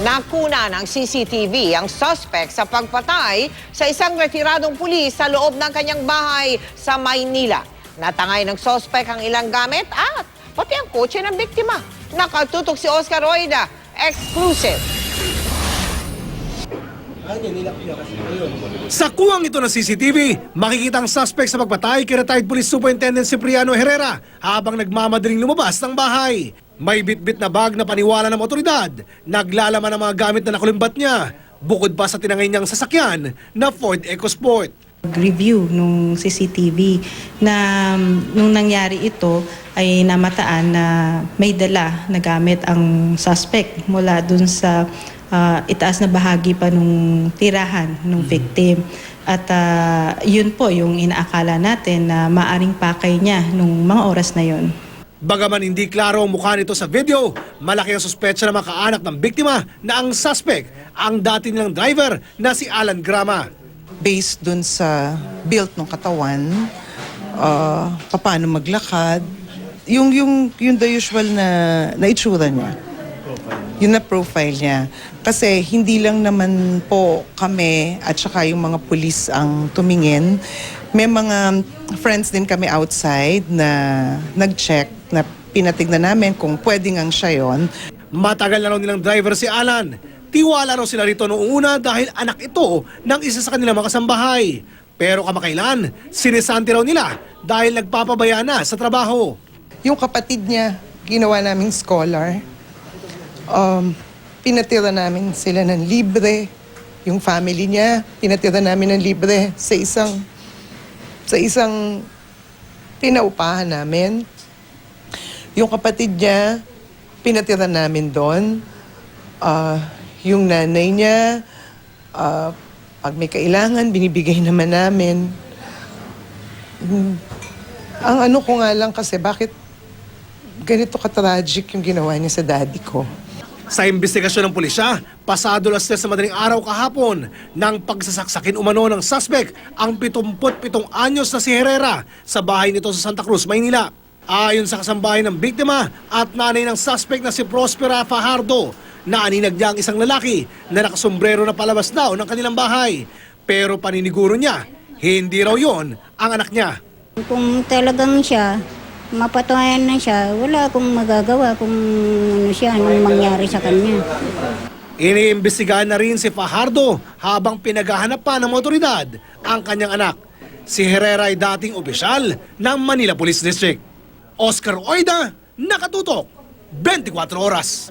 Nakuna ng CCTV ang suspect sa pagpatay sa isang retiradong pulis sa loob ng kanyang bahay sa Maynila. Natangay ng suspect ang ilang gamit at pati ang kotse ng biktima. Nakatutok si Oscar Oida. Exclusive. Sa kuwang ito ng CCTV, makikita ang suspect sa pagpatay kay retired Police Superintendent Cipriano Herrera habang nagmamadaling lumabas ng bahay. May bitbit na bag na paniwala ng otoridad. Naglalaman ng mga gamit na nakulimbat niya, bukod pa sa tinangay niyang sasakyan na Ford EcoSport. Review nung CCTV na nung nangyari ito ay namataan na may dala na gamit ang suspect mula dun sa itaas na bahagi pa nung tirahan nung victim. At yun po yung inaakala natin na maaring pakay niya nung mga oras na yun. Bagaman hindi klaro ang mukha nito sa video, malaki ang suspetsa ng mga kaanak ng biktima na ang suspect ang dati nilang driver na si Alan Grama. Based dun sa build ng katawan, paano maglakad, yung the usual na itsura niya. Yun na profile niya. Kasi hindi lang naman po kami at saka yung mga pulis ang tumingin. May mga friends din kami outside na nag-check, na pinatignan namin kung pwedeng ang siya yon. Matagal na raw nilang driver si Alan. Tiwala raw sila rito noong una dahil anak ito ng isa sa kanilang mga kasambahay. Pero kamakailan, sinisanti raw nila dahil nagpapabaya na sa trabaho. Yung kapatid niya, ginawa naming scholar. Pinatira namin sila ng libre. Yung family niya, pinatira namin ng libre sa isang pinaupahan namin. Yung kapatid niya, pinatira namin doon. Yung nanay niya, pag may kailangan, binibigay naman namin. Ang ano ko nga lang kasi, bakit ganito ka-tragic yung ginawa niya sa daddy ko? Sa investigasyon ng pulisya, pasado las 3 sa madaling araw kahapon nang pagsasaksakin umano ng suspect ang 77 anyos na si Herrera sa bahay nito sa Santa Cruz, Maynila. Ayon sa kasambahay ng biktima at nanay ng suspect na si Prospera Fajardo, naaninag niya ang isang lalaki na nakasombrero na palabas daw ng kanilang bahay. Pero paniniguro niya, hindi raw yon ang anak niya. Kung talagang siya, mapatunayan na siya, wala akong magagawa kung ano siya, anong mangyari sa kanya. Iniimbestigahan na rin si Fajardo habang pinaghahanap pa ng otoridad ang kanyang anak. Si Herrera ay dating opisyal ng Manila Police District. Oscar Oida, nakatutok, 24 oras.